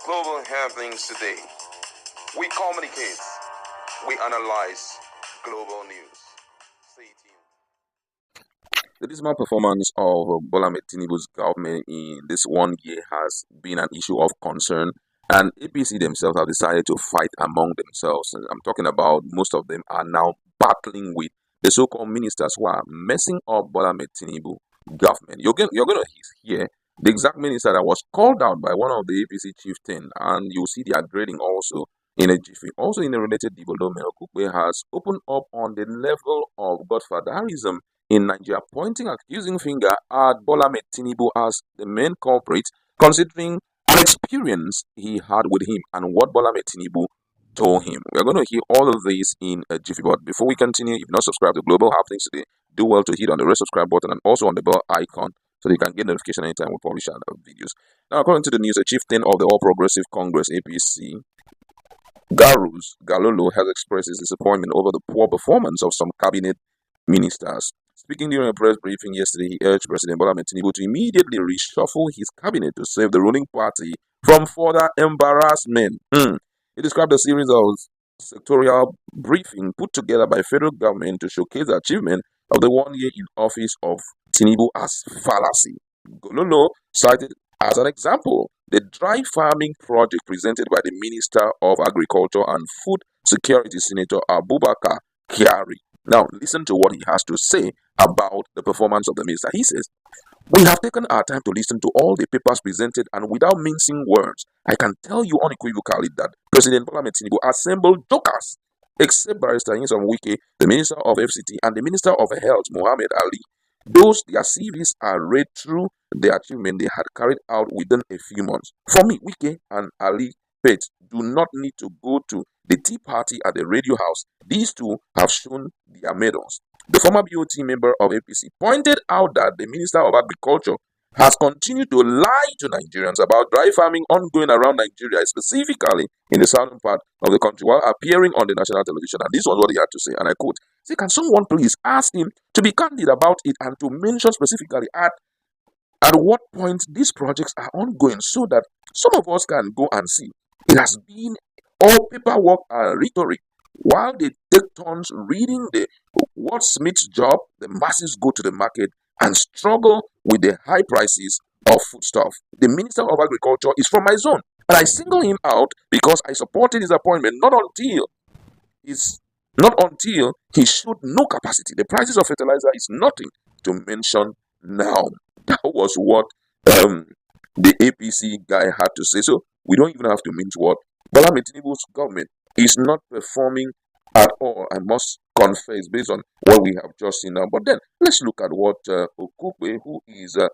Global happenings today. We communicate, we analyze global news. Stay tuned. The dismal performance of Bola Tinubu's government in this 1 year has been an issue of concern, and APC themselves have decided to fight among themselves. And I'm talking about most of them are now battling with the so-called ministers who are messing up Bola Tinubu government. You're going to hear the exact minister that was called out by one of the APC chieftain, and you'll see the upgrading also in a jiffy. Also in a related development, Okupe has opened up on the level of Godfatherism in Nigeria, pointing accusing finger at Bola Tinubu as the main culprit, considering an experience he had with him and what Bola Tinubu told him. We're going to hear all of this in a jiffy, but before we continue, if you're not subscribed to Global Happenings Today, do well to hit on the red subscribe button and also on the bell icon so you can get notification anytime we publish our videos. Now, according to the news, a chieftain of the All Progressive Congress APC, Garus Galolo, has expressed his disappointment over the poor performance of some cabinet ministers. Speaking during a press briefing yesterday, he urged President Bola Tinubu to immediately reshuffle his cabinet to save the ruling party from further embarrassment. He described a series of sectorial briefing put together by federal government to showcase the achievement of the 1 year in office of Tinubu as fallacy. Gololo cited as an example the dry farming project presented by the Minister of Agriculture and Food Security, Senator Abubakar Kyari. Now, listen to what he has to say about the performance of the minister. He says, "We have taken our time to listen to all the papers presented, and without mincing words, I can tell you unequivocally that President Bola Tinubu assembled jokers, except Barrister Nyesom Wike, the Minister of FCT, and the Minister of Health, Mohammed Ali. Those their CVs are read through the achievement they had carried out within a few months. For me, Wike and Ali Pate do not need to go to the tea party at the radio house. These two have shown their medals." The former BOT member of APC pointed out that the Minister of Agriculture has continued to lie to Nigerians about dry farming ongoing around Nigeria, specifically in the southern part of the country, while appearing on the national television. And this was what he had to say, and I quote, "Say, can someone please ask him to be candid about it and to mention specifically at what point these projects are ongoing so that some of us can go and see. It has been all paperwork and rhetoric. While they take turns reading the wordsmith's job, the masses go to the market and struggle with the high prices of foodstuff. The Minister of Agriculture is from my zone, and I single him out because I supported his appointment not until he showed no capacity. The prices of fertilizer is nothing to mention now." That was what the APC guy had to say. So we don't even have to mince what Bola Tinubu's government is not performing at all, I must confess, based on what we have just seen now. But then let's look at what Okupe, who is a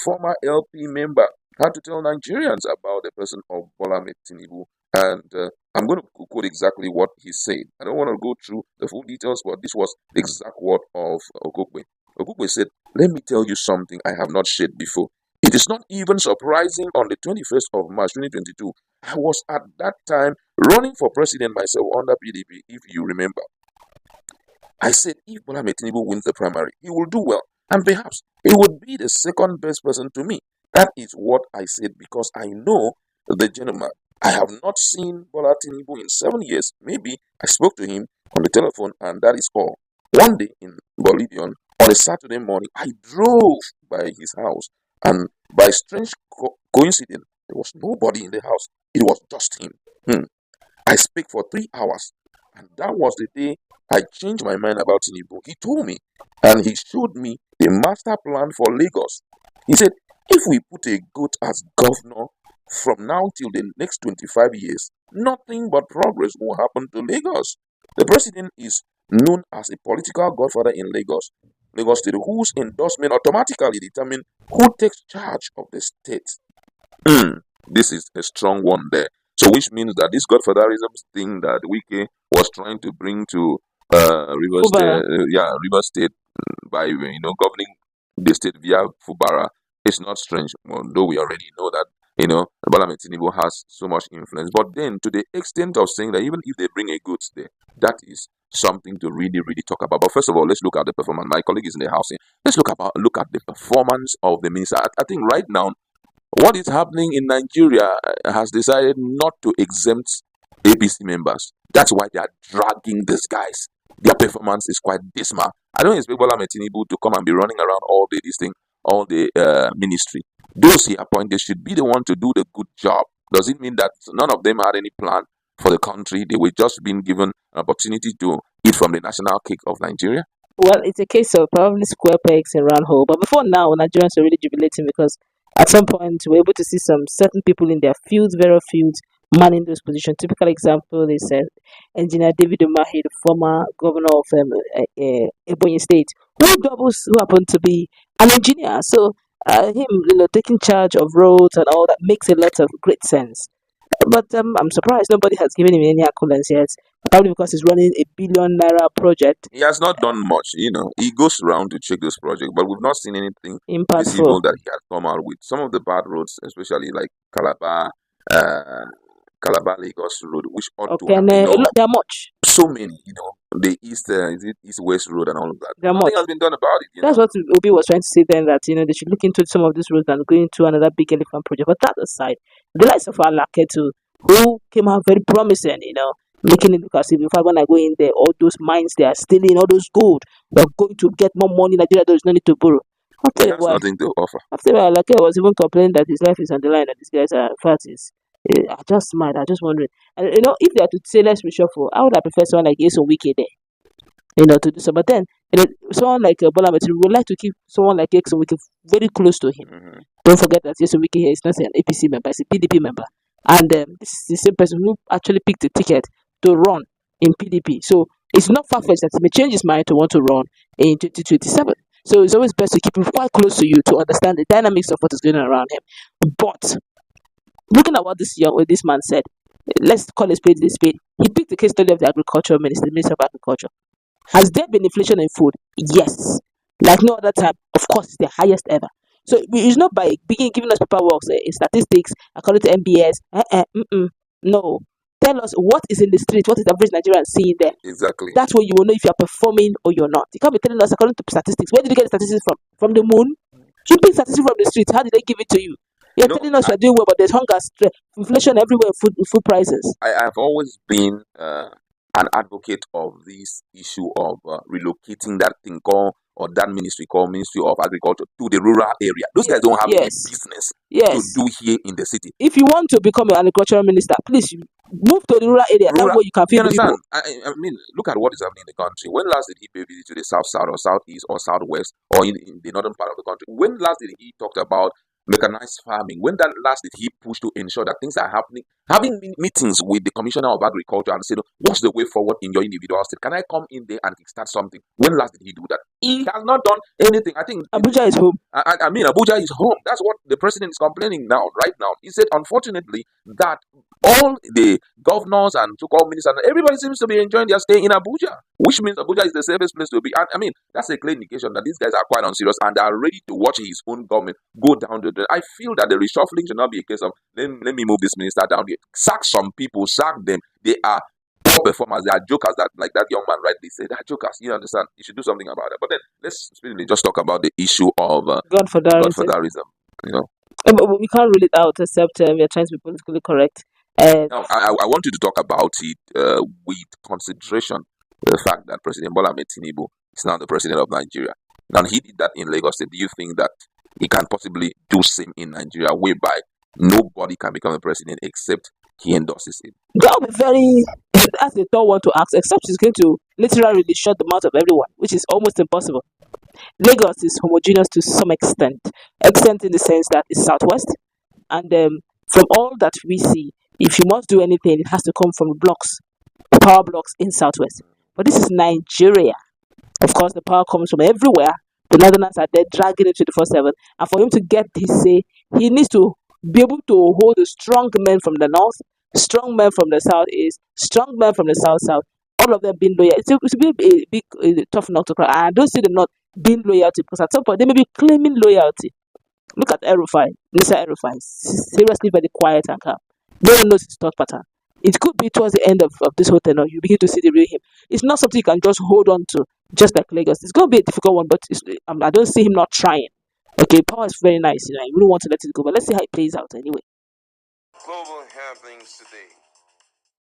former LP member, had to tell Nigerians about the person of Bola Tinubu. And I'm going to quote exactly what he said. I don't want to go through the full details, but this was the exact word of Okupe. Okupe said, "Let me tell you something I have not shared before. It is not even surprising on the 21st of March 2022. I was at that time running for president myself under PDP, if you remember. I said if Bola Tinubu wins the primary, he will do well, and perhaps he would be the second best person to me. That is what I said because I know the gentleman. I have not seen Bola Tinubu in 7 years. Maybe I spoke to him on the telephone, and that is all. One day in Bolivian, on a Saturday morning, I drove by his house, and by strange coincidence, there was nobody in the house. It was just him. I spoke for 3 hours, and that was the day I changed my mind about Tinubu. He told me, and he showed me the master plan for Lagos. He said, if we put a goat as governor from now till the next 25 years, nothing but progress will happen to Lagos. The president is known as a political godfather in Lagos State, whose endorsement automatically determine who takes charge of the state." This is a strong one there. So which means that this godfatherism thing that Wike was trying to bring to Rivers State by governing the state via Fubara is not strange, though we already know that Bola Tinubu has so much influence. But then to the extent of saying that even if they bring a goods there, that is something to really, really talk about. But first of all, let's look at the performance. My colleague is in the house here. Let's look at the performance of the minister. I think right now What is happening in Nigeria has decided not to exempt APC members. That's why they are dragging these guys. Their performance is quite dismal. I don't expect Bola Tinubu to come and be running around all day this thing, all the ministry. Those he appointed should be the one to do the good job. Does it mean that none of them had any plan for the country? They were just being given an opportunity to eat from the national cake of Nigeria? Well, it's a case of probably square pegs in round hole. But before now, Nigerians are really jubilating because at some point we're able to see some certain people in their fields, various fields, manning those positions. Typical example is Engineer David Umahi, the former governor of Ebonyi State, who happened to be an engineer. So him, taking charge of roads and all that makes a lot of great sense. But I'm surprised nobody has given him any accolades yet. Probably because he's running a billion-naira project. He has not done much, He goes around to check this project, but we've not seen anything Impactful. visible that he has come out with. Some of the bad roads, especially like Calabar Lagos Road, which ought to have there are much. so many, the East-West Road and all of that. There are Nothing much. has been done about it. That's what Obi was trying to say then, that they should look into some of these roads and go into another big elephant project. But that aside, the likes of Alaketu, who came out very promising, making it look as if when I go in there, all those mines they are stealing, all those gold, we're going to get more money. Nigeria does not need to borrow. He has nothing to offer. After Alake was even complaining that his life is on the line, and these guys are fat. I just smiled. I just wondering, and if they are to say let's reshuffle, I would have preferred someone like Yeso Wike there, to do so. But then, someone like Bola Tinubu would like to keep someone like Yeso Wike very close to him. Mhm. Don't forget that Yeso Wike here is not an APC member; he's a PDP member, and this is the same person who actually picked the ticket to run in PDP. So it's not far-fetched that he may change his mind to want to run in 2027. So it's always best to keep him quite close to you to understand the dynamics of what is going on around him. But looking at what this man said, let's call a spade a spade. He picked the case study of the Minister of Agriculture. Has there been inflation in food? Yes. Like no other time, of course, it's the highest ever. So it's not by giving us paperwork, statistics, according to MBS. No. Tell us what is in the street, what is the average Nigerian seeing there. Exactly. That's when you will know if you are performing or you're not. You can't be telling us according to statistics. Where did you get the statistics from? From the moon? You pick statistics from the street. How did they give it to you? You're telling us you're doing well, but there's hunger, inflation everywhere, food prices. I have always been an advocate of this issue of relocating that thing called, or that ministry called Ministry of Agriculture, to the rural area. Those guys don't have any business to do here in the city. If you want to become an agricultural minister, please move to the rural area. That way you can feed the people. I mean, look at what is happening in the country. When last did he pay visit to the south, or southeast, or southwest, or in the northern part of the country? When last did he talk about mechanized farming? When that last did he push to ensure that things are happening? Having meetings with the Commissioner of Agriculture and say, what's the way forward in your individual state? Can I come in there and start something? When last did he do that? He has not done anything. I think Abuja is home. I mean, Abuja is home. That's what the president is complaining right now. He said, unfortunately, that all the governors and so-called ministers, everybody seems to be enjoying their stay in Abuja, which means Abuja is the safest place to be. And I mean, that's a clear indication that these guys are quite unserious and they are ready to watch his own government go down the drain. I feel that the reshuffling should not be a case of, let me move this minister down here. Sack some people, sack them. They are poor performers, they are jokers, that like that young man rightly said. They are jokers, you understand? You should do something about it. But then let's really just talk about the issue of Godfatherism. We can't rule it out except we are trying to be politically correct. Now, I want you to talk about it with consideration the fact that President Bola Tinubu is now the president of Nigeria. Now, he did that in Lagos State. Do you think that he can possibly do same in Nigeria, whereby nobody can become a president except he endorses it? That would be very, as they don't want to ask, except he's going to literally shut the mouth of everyone, which is almost impossible. Lagos is homogeneous to some extent in the sense that it's southwest, and from all that we see, if you must do anything, it has to come from power blocks in southwest. But this is Nigeria. Of course, the power comes from everywhere. The northerners are there dragging it 24/7, and for him to get his say, he needs to be able to hold the strong men from the north, strong men from the southeast, strong men from the south, all of them being loyal. It's to be a big tough nut to cry. I don't see them not being loyalty, because at some point they may be claiming loyalty. Look at Mr. Erufai, seriously very quiet and calm. No one knows his thought pattern. It could be towards the end of this whole tenure, you begin to see the real him. It's not something you can just hold on to, just like Lagos. It's going to be a difficult one, but I don't see him not trying. Okay, power is very nice, you know. I wouldn't want to let it go, but let's see how it plays out anyway. Global happenings today.